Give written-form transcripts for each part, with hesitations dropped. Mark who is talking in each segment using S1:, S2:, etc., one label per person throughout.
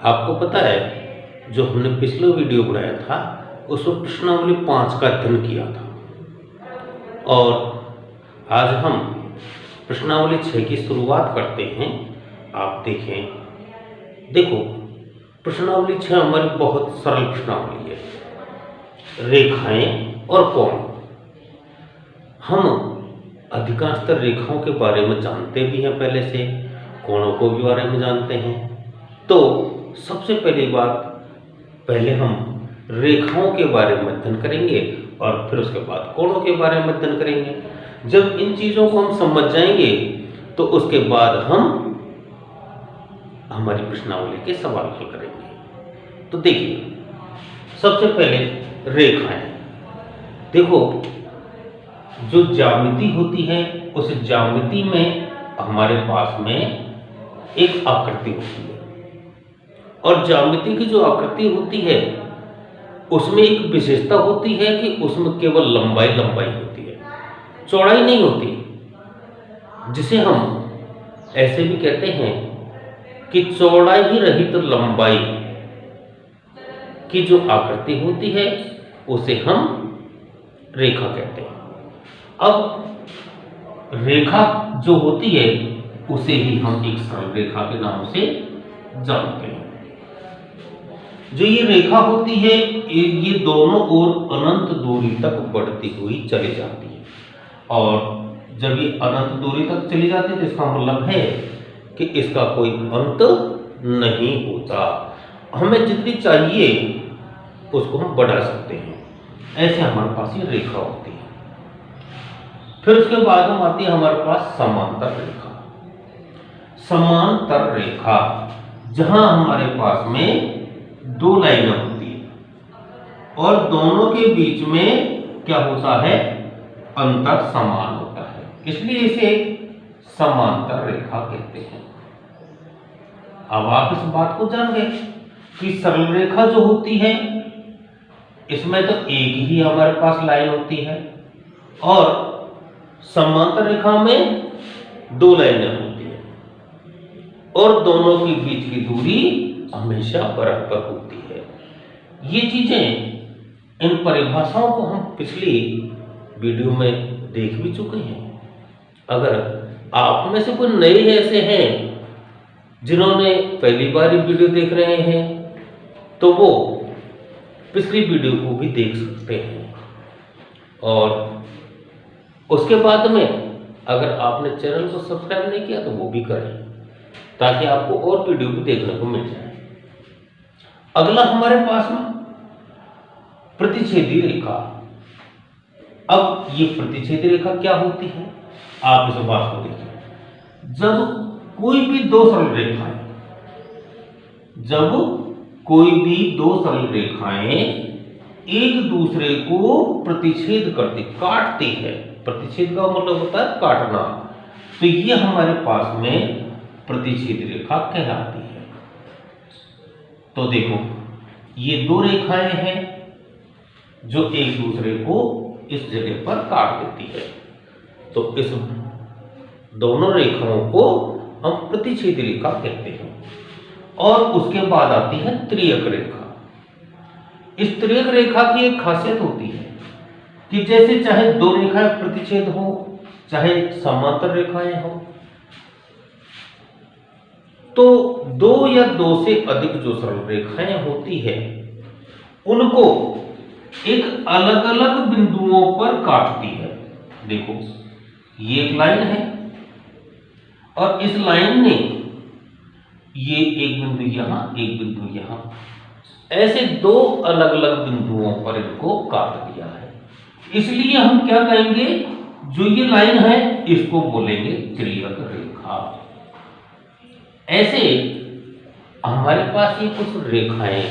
S1: आपको पता है जो हमने पिछले वीडियो बनाया था उसमें प्रश्नावली 5 का अध्ययन किया था और आज हम प्रश्नावली 6 की शुरुआत करते हैं। आप देखें, देखो प्रश्नावली 6 हमारी बहुत सरल प्रश्नावली है। रेखाएं और कोण, हम अधिकांशतः रेखाओं के बारे में जानते भी हैं, पहले से कोणों को भी बारे में जानते हैं। तो सबसे पहली बात, पहले हम रेखाओं के बारे में अध्ययन करेंगे और फिर उसके बाद कोणों के बारे में अध्ययन करेंगे। जब इन चीज़ों को हम समझ जाएंगे तो उसके बाद हम हमारी प्रश्नावली के सवाल हल करेंगे। तो देखिए, सबसे पहले रेखाएं। देखो, जो ज्यामिति होती है उस ज्यामिति में हमारे पास में एक आकृति होती है और ज्यामिति की जो आकृति होती है उसमें एक विशेषता होती है कि उसमें केवल लंबाई होती है, चौड़ाई नहीं होती, जिसे हम ऐसे भी कहते हैं कि चौड़ाई ही रहित लंबाई की जो आकृति होती है उसे हम रेखा कहते हैं। अब रेखा जो होती है उसे ही हम एक सरल रेखा के नाम से जानते हैं। जो ये रेखा होती है ये दोनों ओर अनंत दूरी तक बढ़ती हुई चली जाती है और जब ये अनंत दूरी तक चली जाती है तो इसका मतलब है कि इसका कोई अंत नहीं होता। हमें जितनी चाहिए उसको हम बढ़ा सकते हैं। ऐसे हमारे पास ये रेखा होती है। फिर उसके बाद हम आती है हमारे पास समांतर रेखा। समांतर रेखा, जहां हमारे पास में दो लाइनें होती है और दोनों के बीच में क्या होता है, अंतर समान होता है, इसलिए इसे समांतर रेखा कहते हैं। अब आप इस बात को जान गए कि सरल रेखा जो होती है इसमें तो एक ही हमारे पास लाइन होती है और समांतर रेखा में दो लाइनें होती है और दोनों के बीच की दूरी हमेशा बराबर होती है। ये चीजें, इन परिभाषाओं को हम पिछली वीडियो में देख भी चुके हैं। अगर आप में से कोई नए ऐसे हैं जिन्होंने पहली बार ये वीडियो देख रहे हैं तो वो पिछली वीडियो को भी देख सकते हैं और उसके बाद में अगर आपने चैनल को सब्सक्राइब नहीं किया तो वो भी करें ताकि आपको और वीडियो भी देखने को मिल जाए। अगला हमारे पास में प्रतिच्छेदी रेखा। अब ये प्रतिच्छेदी रेखा क्या होती है, आप इस बात को देखिए। जब कोई भी दो सरल रेखाएं एक दूसरे को प्रतिच्छेद करती, काटती है, प्रतिच्छेद का मतलब होता है काटना, तो ये हमारे पास में प्रतिच्छेद रेखा कहलाती है। तो देखो, ये दो रेखाएं हैं जो एक दूसरे को इस जगह पर काट देती है, तो इस दोनों रेखाओं को हम प्रतिच्छेद रेखा कहते हैं। और उसके बाद आती है त्रियक रेखा। इस त्रियक रेखा की एक खासियत होती है कि जैसे चाहे दो रेखाएं प्रतिच्छेद हो चाहे समांतर रेखाएं हो, तो दो या दो से अधिक जो सरल रेखाएं होती है उनको एक अलग अलग बिंदुओं पर काटती है। देखो, ये एक लाइन है और इस लाइन ने ये एक बिंदु यहां, एक बिंदु यहां, ऐसे दो अलग अलग बिंदुओं पर इनको काट दिया है। इसलिए हम क्या कहेंगे, जो ये लाइन है इसको बोलेंगे त्रियक रेखा। ऐसे हमारे पास ये कुछ रेखाएं।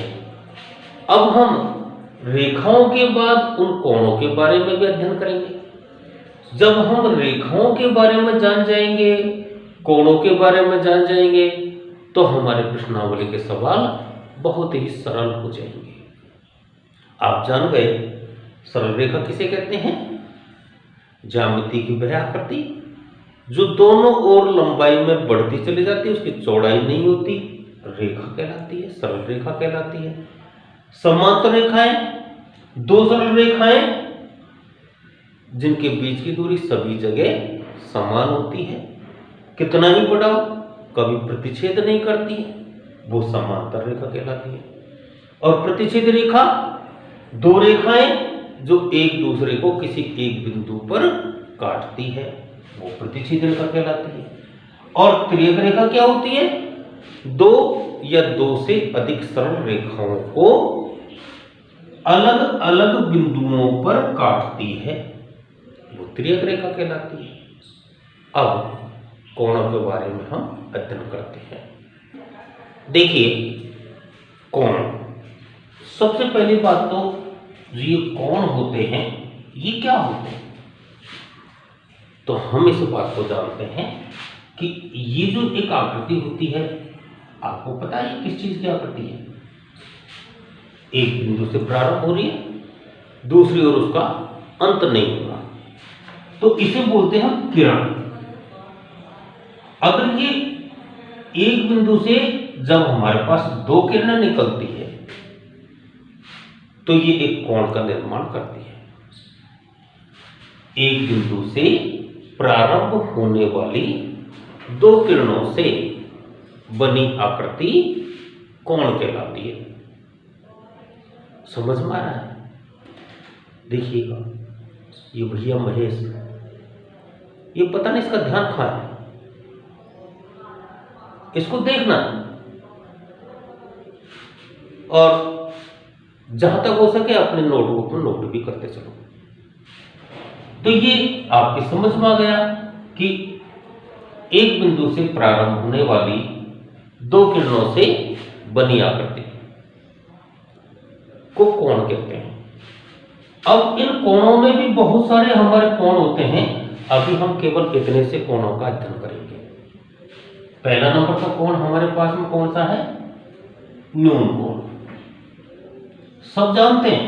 S1: अब हम रेखाओं के बाद उन कोणों के बारे में भी अध्ययन करेंगे। जब हम रेखाओं के बारे में जान जाएंगे, कोणों के बारे में जान जाएंगे, तो हमारे प्रश्नावली के सवाल बहुत ही सरल हो जाएंगे। आप जान गए सरल रेखा किसे कहते हैं, ज्यामिति की वह आकृति जो दोनों ओर लंबाई में बढ़ती चली जाती है, उसकी चौड़ाई नहीं होती, रेखा कहलाती है, सरल रेखा कहलाती है। समांतर रेखाएं, दो सरल रेखाएं जिनके बीच की दूरी सभी जगह समान होती है, कितना ही बढ़ाओ कभी प्रतिच्छेद नहीं करती है, वो समांतर रेखा कहलाती है। और प्रतिच्छेद रेखा, दो रेखाएं जो एक दूसरे को किसी एक बिंदु पर काटती है, वो प्रतिच्छेद रेखा कहलाती है। और त्रियक रेखा क्या होती है? दो या दो से अधिक सरल रेखाओं को अलग अलग बिंदुओं पर काटती है, वो त्रियक रेखा कहलाती है। अब कोणों के बारे में हम अध्ययन करते हैं। देखिए कोण, सबसे पहली बात तो ये कोण होते हैं, ये क्या होते हैं? तो हम इस बात को जानते हैं कि ये जो एक आकृति होती है, आपको पता है किस चीज की आकृति है? एक बिंदु से प्रारंभ हो रही है, दूसरी ओर उसका अंत नहीं होगा, तो इसे बोलते हैं किरण। अगर ये एक बिंदु से जब हमारे पास दो किरणें निकलती है तो ये एक कोण का निर्माण करती है। एक बिंदु से प्रारंभ होने वाली दो किरणों से बनी आकृति कोण कहलाती है। समझ में आ रहा है? देखिएगा, ये भैया महेश, ये पता नहीं इसका ध्यान कहां है, इसको देखना और जहां तक हो सके अपने नोटबुक में नोट भी करते चलो। तो ये आपकी समझ में आ गया कि एक बिंदु से प्रारंभ होने वाली दो किरणों से बनी आकृति को कोण कहते हैं। अब इन कोणों में भी बहुत सारे हमारे कोण होते हैं, अभी हम केवल इतने से कोणों का अध्ययन करेंगे। पहला नंबर का कोण हमारे पास में कौन सा है? न्यून कोण। सब जानते हैं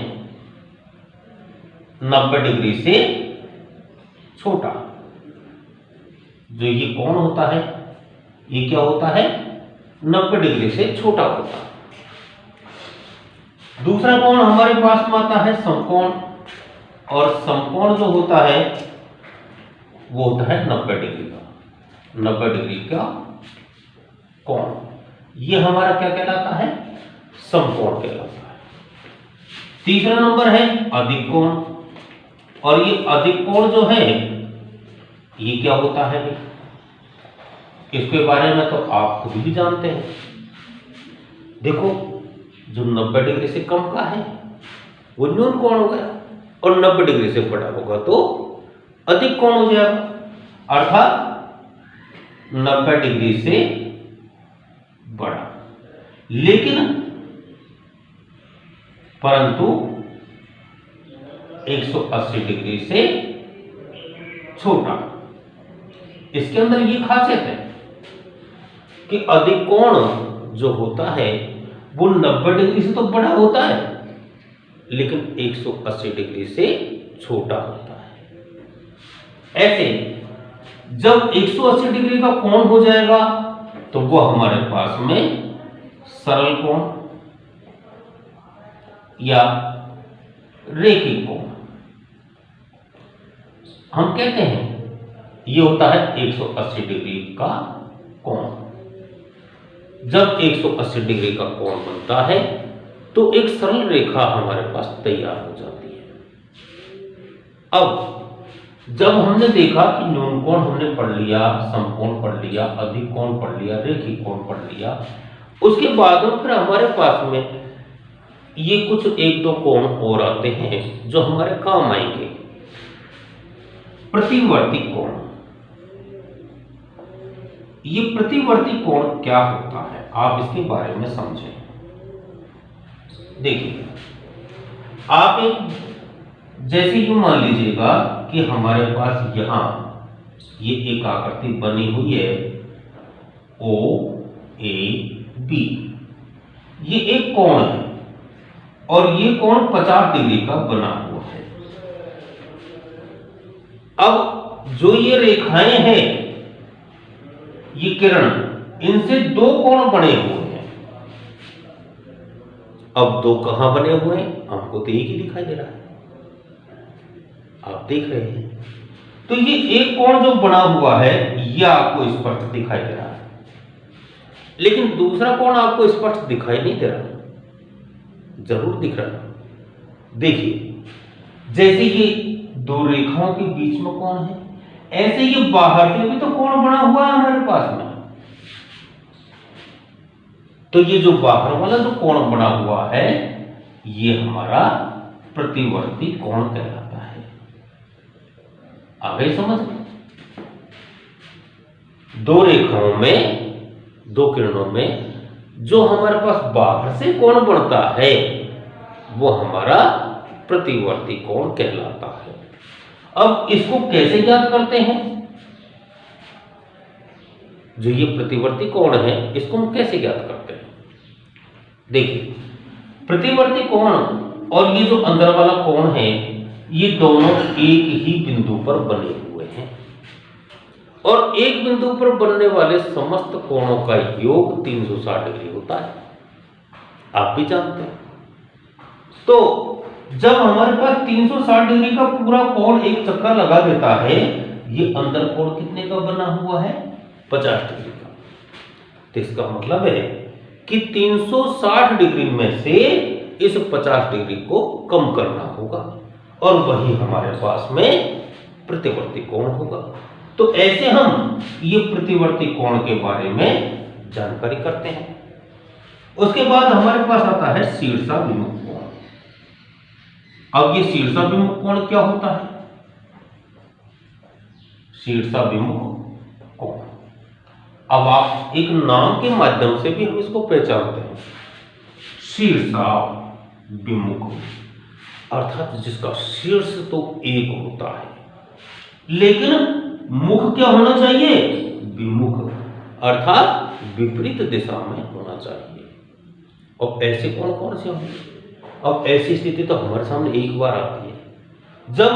S1: 90 डिग्री से छोटा जो ये कोण होता है, ये क्या होता है? 90 डिग्री से छोटा होता है। दूसरा कोण हमारे पास में आता है समकोण, और समकोण जो होता है वो होता है 90 डिग्री का। 90 डिग्री का कोण, ये हमारा क्या कहलाता है? समकोण कहलाता है। तीसरा नंबर है अधिक कोण, और ये अधिक कोण जो है ये क्या होता है भाई? इसके बारे में तो आप खुद भी जानते हैं। देखो, जो 90 डिग्री से कम का है वो न्यून कोण हो गया, और 90 डिग्री से बड़ा होगा तो अधिक कोण हो जाएगा, अर्थात 90 डिग्री से बड़ा। लेकिन परंतु 180 डिग्री से छोटा। इसके अंदर ये खासियत है कि अधिक कोण जो होता है वो 90 डिग्री से तो बड़ा होता है, लेकिन 180 डिग्री से छोटा होता है। ऐसे जब 180 डिग्री का कोण हो जाएगा तो वो हमारे पास में सरल कोण या रेखिक कोण हम कहते हैं। ये होता है 180 डिग्री का कोण। जब 180 डिग्री का कोण बनता है तो एक सरल रेखा हमारे पास तैयार हो जाती है। अब जब हमने देखा कि न्यून कोण हमने पढ़ लिया, समकोण पढ़ लिया, अधिक कोण पढ़ लिया, रेखिक कोण पढ़ लिया, उसके बाद में फिर हमारे पास में ये कुछ एक दो कोण और आते हैं जो हमारे काम आएंगे। प्रतिवर्ती कोण। ये प्रतिवर्ती कोण क्या होता है, आप इसके बारे में समझें। देखिए, आप एक जैसे यूं मान लीजिएगा कि हमारे पास यहां ये एक आकृति बनी हुई है ओ ए बी, ये एक कोण है और ये कोण 50 डिग्री का बना हुआ है। अब जो ये रेखाएं हैं, ये किरण, इनसे दो कोण बने हुए हैं। अब दो कहाँ बने हुए हैं, हमको तो एक ही दिखाई दे रहा है, आप देख रहे हैं। तो ये एक कोण जो बना हुआ है ये आपको स्पष्ट दिखाई दे रहा है, लेकिन दूसरा कोण आपको स्पष्ट दिखाई नहीं दे रहा। जरूर दिख रहा है। देखिए, जैसे ये दो रेखाओं के बीच में कोण है, ऐसे ये बाहर से भी तो कोण बना हुआ है हमारे पास में। तो ये जो बाहर वाला जो कोण बना हुआ है ये हमारा प्रतिवर्ती कोण कहलाता है। आ गई समझ में? दो रेखाओं में, दो किरणों में जो हमारे पास बाहर से कोण बनता है वो हमारा प्रतिवर्ती कोण कहलाता है। अब इसको कैसे ज्ञात करते हैं? जो ये प्रतिवर्ती कोण है इसको हम कैसे ज्ञात करते हैं? देखिए, प्रतिवर्ती कोण और ये जो अंदर वाला कोण है ये दोनों एक ही बिंदु पर बने हुए हैं, और एक बिंदु पर बनने वाले समस्त कोणों का योग 360 डिग्री होता है, आप भी जानते हैं। तो जब हमारे पास 360 डिग्री का पूरा कोण एक चक्कर लगा देता है, ये अंदर कोण कितने का बना हुआ है? 50 डिग्री का। तो इसका मतलब है कि 360 डिग्री में से इस 50 डिग्री को कम करना होगा, और वही हमारे पास में प्रतिवर्ती कोण होगा। तो ऐसे हम ये प्रतिवर्ती कोण के बारे में जानकारी करते हैं। उसके बाद हमारे पास आता है शीर्षाभिमुख कोण। अब ये शीर्षाभिमुख कोण क्या होता है? शीर्षाभिमुख कोण, अब आप एक नाम के माध्यम से भी हम इसको पहचानते हैं, शीर्षाभिमुख, अर्थात जिसका शीर्ष तो एक होता है लेकिन मुख क्या होना चाहिए? विमुख, अर्थात विपरीत दिशा में होना चाहिए। अब ऐसे कौन कौन से होंगे? अब ऐसी स्थिति तो हमारे सामने एक बार आती है जब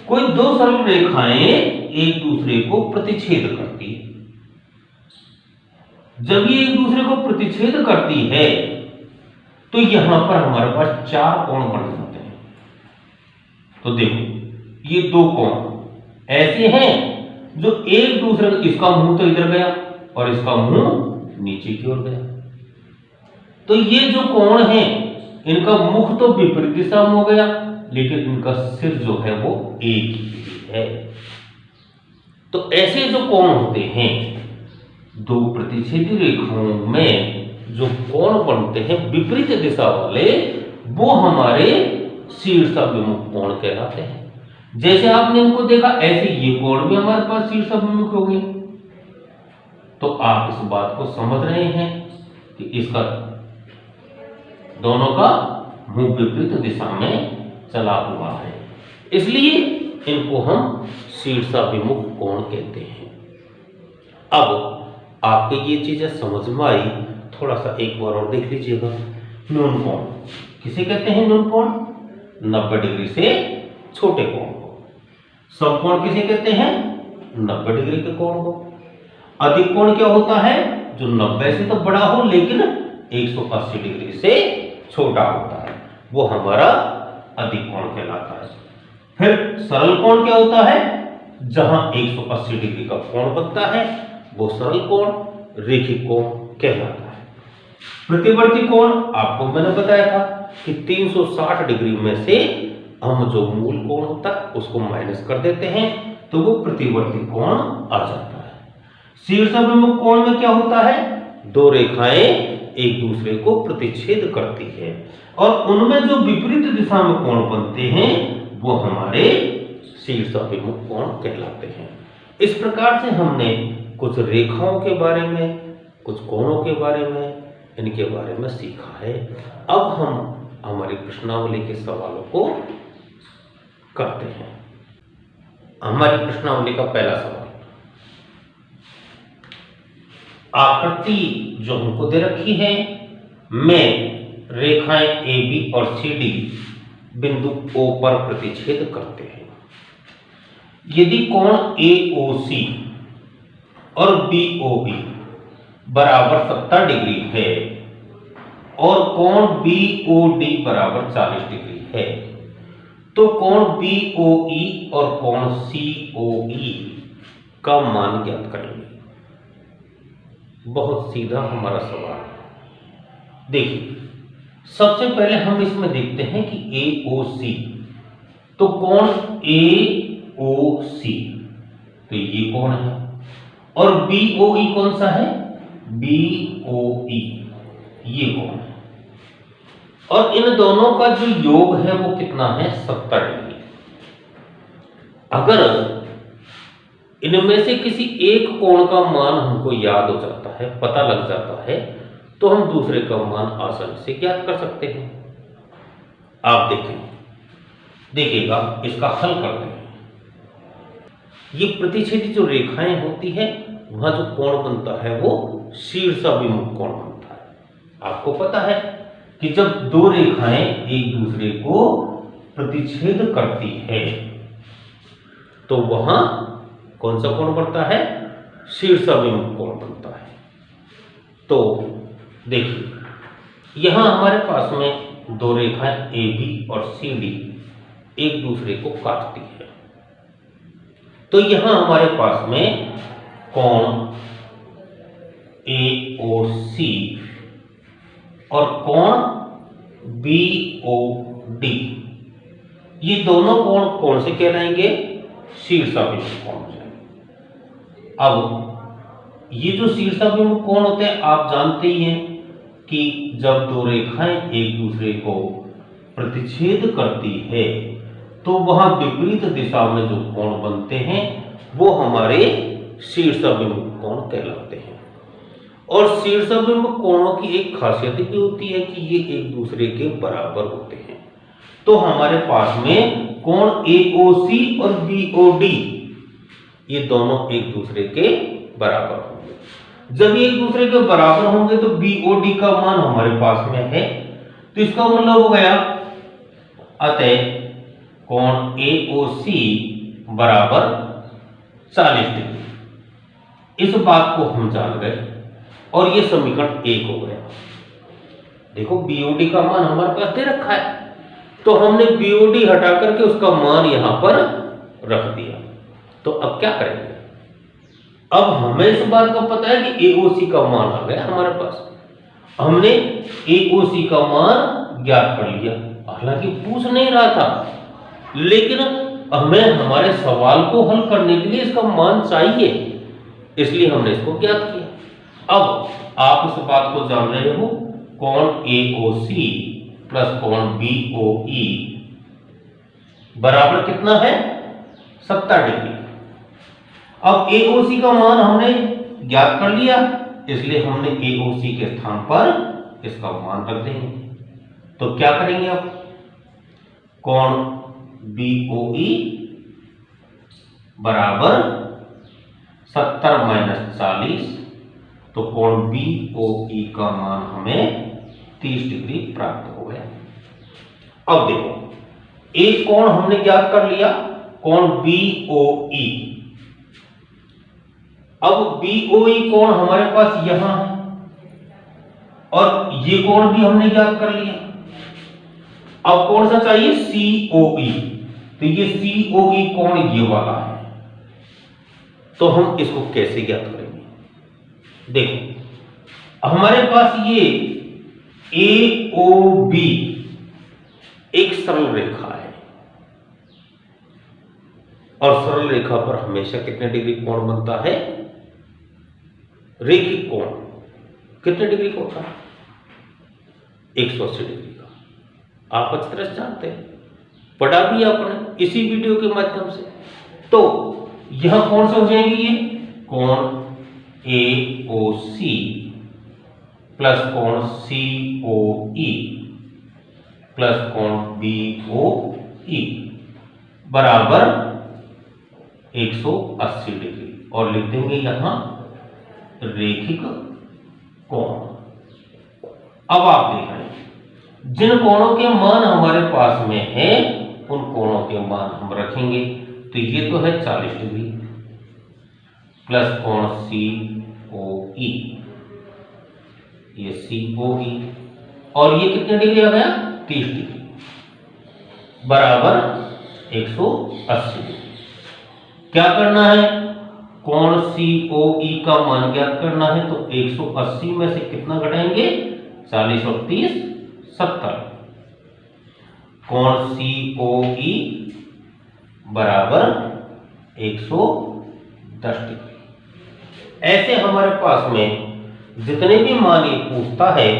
S1: कोई दो सरल रेखाएं एक दूसरे को प्रतिच्छेद करती है। जब ये एक दूसरे को प्रतिच्छेद करती है तो यहां पर हमारे पास चार कोण बन जाते हैं। तो देखो, ये दो कोण ऐसे हैं जो एक दूसरे, इसका मुंह तो इधर गया और इसका मुंह नीचे की ओर गया। तो ये जो कोण है इनका मुख तो विपरीत दिशा में हो गया, लेकिन इनका सिर जो है वो एक ही है। तो ऐसे जो कोण होते हैं, दो प्रतिच्छेदी रेखाओं में जो कोण बनते हैं विपरीत दिशा वाले, वो हमारे शीर्षाभिमुख कोण कहलाते हैं। जैसे आपने इनको देखा ऐसे ये कोण भी हमारे पास शीर्षाभिमुख हो गए। तो आप इस बात को समझ रहे हैं कि इसका दोनों का मुंह विपरीत दिशा में चला हुआ है, इसलिए इनको हम शीर्षाभिमुख कोण कहते हैं। अब आपके ये चीजें समझ में आई, थोड़ा सा एक बार और देख लीजिएगा। न्यून कोण किसे कहते हैं? न्यून कोण 90 डिग्री से छोटे कोण को। समकोण किसे कहते हैं? 90 डिग्री के कोण को। अधिक कोण क्या होता है? जो 90 से तो बड़ा हो लेकिन 180 डिग्री से छोटा होता है, वो हमारा अधिक कोण कहलाता है। फिर सरल कोण क्या होता है? जहां 180 डिग्री का कोण बनता है वो सरल कोण, रेखिक कोण कहलाता है। प्रतिवर्ती कोण आपको मैंने बताया था कि 360 डिग्री में से हम जो मूल कोण होता है उसको माइनस कर देते हैं तो वो प्रतिवर्ती कोण आ जाता है। शीर्षाभिमुख कोण में क्या होता है? दो रेखाएं एक दूसरे को प्रतिच्छेद करती है और उनमें जो विपरीत दिशा में कोण बनते हैं वो हमारे शीर्षाभिमुख कोण कहलाते हैं। इस प्रकार से हमने कुछ रेखाओं के बारे में, कुछ कोणों के बारे में, इनके बारे में सीखा है। अब हम हमारी प्रश्नावली के सवालों को करते हैं। हमारी प्रश्नावली का पहला सवाल, आकृति जो हमको दे रखी है में रेखाएं AB और CD बिंदु O पर प्रतिच्छेद करते हैं। यदि कोण AOC और BOB बराबर 70 डिग्री है और कोण BOD बराबर 40 डिग्री है, तो कोण BOE और कोण COE का मान ज्ञात करेंगे। बहुत सीधा हमारा सवाल। देखिए, सबसे पहले हम इसमें देखते हैं कि AOC, तो कोण AOC तो ये कोण है, और BOE कौन सा है? BOE ये कोण है, और इन दोनों का जो योग है वो कितना है? 70 डिग्री। अगर इनमें से किसी एक कोण का मान हमको याद हो जाता है, पता लग जाता है, तो हम दूसरे का मान आसानी से ज्ञात कर सकते हैं। आप देखिएगा, इसका हल करते हैं। ये प्रतिच्छेदी जो रेखाएं होती है, वहां जो कोण बनता है वो शीर्षाभिमुख कोण बनता है। आपको पता है कि जब दो रेखाएं एक दूसरे को प्रतिच्छेद करती है तो वहां कौन सा कोण बनता है? शीर्षाभिमुख कोण बनता है। तो देखिए, यहां हमारे पास में दो रेखाएं AB और CD एक दूसरे को काटती है, तो यहां हमारे पास में कोण AOC और कोण BOD, ये दोनों कोण कौन से कहलाएंगे? शीर्षाभिमुख कोण हो जाएंगे। अब ये जो शीर्षाभिमुख कोण होते हैं, आप जानते ही हैं कि जब दो रेखाएं एक दूसरे को प्रतिच्छेद करती है तो वहां विपरीत दिशा में जो कोण बनते हैं वो हमारे शीर्षाभिमुख कोण कहलाते हैं। और शीर्षाभिमुख कोणों की एक खासियत भी होती है कि ये एक दूसरे के बराबर होते हैं। तो हमारे पास में कोण AOC और BOD ये दोनों एक दूसरे के बराबर होंगे। जब ये एक दूसरे के बराबर होंगे तो BOD का मान हमारे पास में है, तो इसका मतलब हो गया अतः कोण AOC बराबर 40 डिग्री। इस बात को हम जान गए और ये समीकरण 1 हो गया। देखो, BOD का मान हमारे पास दे रखा है, तो हमने BOD हटा करके उसका मान यहां पर रख दिया। तो अब क्या करेंगे? अब हमें इस बात का पता है कि AOC का मान आ गया हमारे पास, हमने AOC का मान ज्ञात कर लिया। हालांकि पूछ नहीं रहा था, लेकिन हमें हमारे सवाल को हल करने के लिए इसका मान चाहिए, इसलिए हमने इसको ज्ञात किया। अब आप इस बात को जान रहे हो, कोण AOC प्लस कोण BOE बराबर कितना है? 70 डिग्री। अब AOC का मान हमने ज्ञात कर लिया, इसलिए हमने AOC के स्थान पर इसका मान रख देंगे। तो क्या करेंगे? अब कोण BOE बराबर 70 - 40, तो कोण BOE का मान हमें 30 डिग्री प्राप्त हो गया। अब देखो, एक कोण हमने ज्ञात कर लिया, कोण BOE। अब BOE कोण हमारे पास यहां है और ये कोण भी हमने ज्ञात कर लिया। अब कौन सा चाहिए? COE। तो ये COE कोण ये वाला है, तो हम इसको कैसे ज्ञात करेंगे? देखो, हमारे पास ये AOB एक सरल रेखा है, और सरल रेखा पर हमेशा कितने डिग्री कोण बनता है? रेखिक कोण कितने डिग्री का होता है? 180 डिग्री का। आप अच्छी तरह से जानते हैं, पढ़ा भी आपने इसी वीडियो के माध्यम से। तो यहां कौन से हो जाएंगे? ये कोण AOC प्लस कोण COE प्लस कोण BOE बराबर 180 डिग्री, और लिख देंगे यहां रेखिक कोण। अब आप देख रहे हैं, जिन कोणों के मान हमारे पास में है उन कोणों के मान हम रखेंगे। तो ये तो है 40 डिग्री प्लस कोण COE, ये COE, और ये कितने डिग्री आ गया 30 डिग्री बराबर 180 डिग्री। क्या करना है, कोण COE का मान ज्ञात करना है। तो 180 में से कितना घटाएंगे 40 और 30 70। कोण COE बराबर 110 डिग्री। ऐसे हमारे पास में जितने भी मान ये पूछता है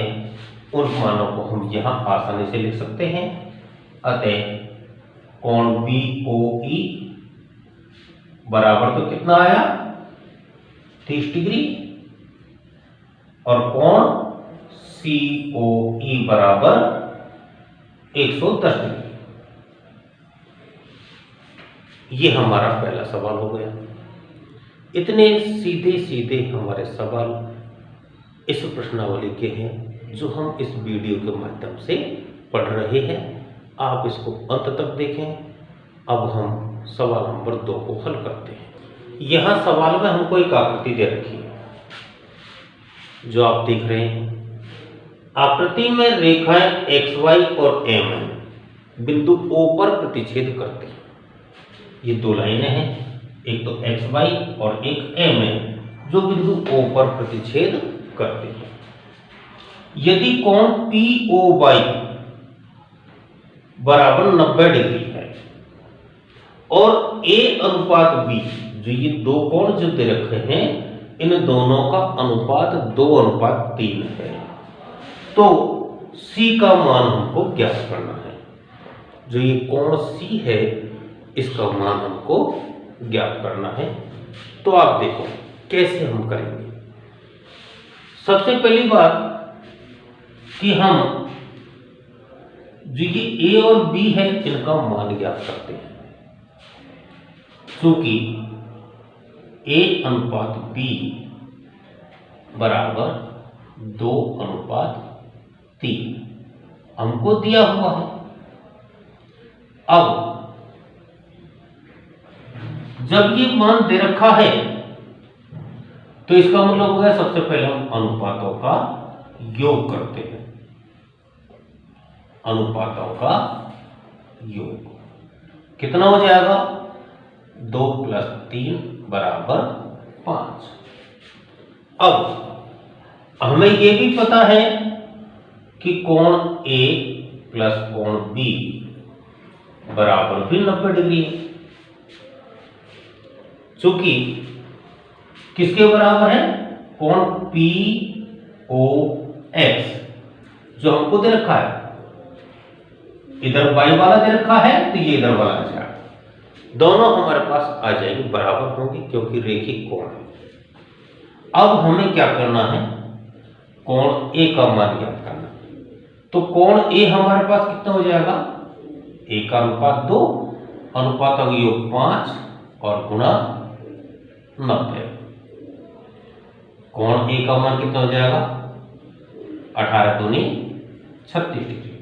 S1: उन मानों को हम यहां आसानी से लिख सकते हैं। अतः कोण BOE बराबर तो कितना आया 30 डिग्री और कोण COE बराबर 110 डिग्री। ये हमारा पहला सवाल हो गया। इतने सीधे सीधे हमारे सवाल इस प्रश्नावली के हैं जो हम इस वीडियो के माध्यम से पढ़ रहे हैं। आप इसको अंत तक देखें। अब हम सवाल नंबर 2 को हल करते हैं। यहां सवाल में हमको एक आकृति दे रखी है जो आप देख रहे हैं। आकृति में रेखाएं XY और MN बिंदु O पर प्रतिच्छेद करती हैं। ये दो लाइनें हैं, एक तो XY और एक MN जो बिंदु O पर प्रतिच्छेद करते हैं। यदि कोण POY बराबर 90 डिग्री है और A अनुपात B, जो ये दो कोण जो दे रखे हैं इन दोनों का अनुपात 2:3 है, तो C का मान हमको ज्ञात करना है। जो ये कोण C है इसका मान हमको ज्ञात करना है। तो आप देखो कैसे हम करेंगे। सबसे पहली बात कि हम जो ये A और B है इनका मान ज्ञात करते हैं। क्योंकि A अनुपात B बराबर 2:3 हमको दिया हुआ है। अब जब ये मान दे रखा है तो इसका मतलब हो गया सबसे पहले हम अनुपातों का योग करते हैं। अनुपातों का योग कितना हो जाएगा 2 + 3 बराबर 5। अब हमें यह भी पता है कि कोण A प्लस कोण B बराबर भी 90 डिग्री है। चूंकि किसके बराबर है कोण POX जो हमको दे रखा है, इधर y वाला दे रखा है तो ये इधर वाला आ जाएगा। दोनों हमारे पास आ जाएंगे, बराबर होंगे क्योंकि रेखिक कोण है। अब हमें क्या करना है, कोण A का मान ज्ञात करना। तो कोण A हमारे पास कितना हो जाएगा, A का अनुपात 2, अनुपातों का योग 5 और गुणा 90। कोण A का मान कितना हो जाएगा 18 दूनी 36 डिग्री।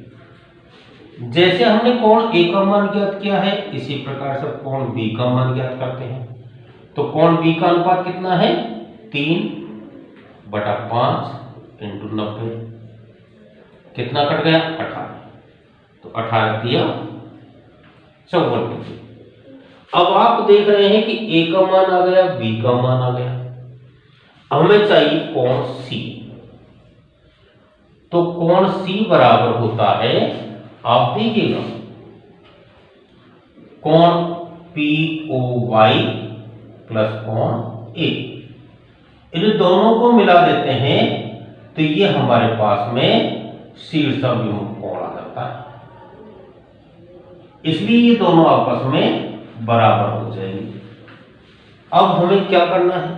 S1: जैसे हमने कोण A का मान ज्ञात किया है इसी प्रकार से कोण B का मान ज्ञात करते हैं। तो कोण B का अनुपात कितना है 3/5 × 90। कितना कट गया 18। तो 18 दिया 54 डिग्री। अब आप देख रहे हैं कि A का मान आ गया, B का मान आ गया। हमें चाहिए कोण C। तो कोण C बराबर होता है, आप देखिएगा, कोण POY प्लस कोण A। इन दोनों को मिला देते हैं तो ये हमारे पास में शीर्षाभिमुख कोण आ जाता है। इसलिए ये दोनों आपस में बराबर हो जाएंगे। अब हमें क्या करना है,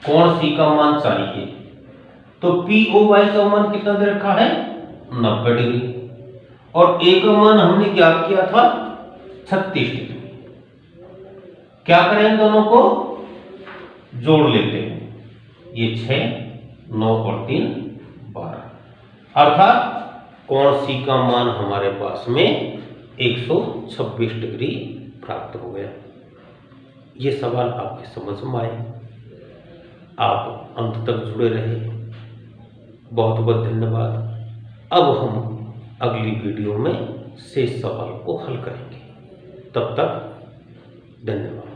S1: कोण C का मान चाहिए। तो POY का मान कितना दे रखा है 90 डिग्री और A का मान हमने ज्ञात किया था 36 डिग्री। क्या करें, दोनों को जोड़ लेते हैं। ये 6, 9 और 3 12, अर्थात कोण C का मान हमारे पास में 126 डिग्री प्राप्त हो गया। ये सवाल आपके समझ में आए। आप अंत तक जुड़े रहे। बहुत बहुत धन्यवाद। अब हम अगली वीडियो में शेष सवाल को हल करेंगे। तब तक धन्यवाद।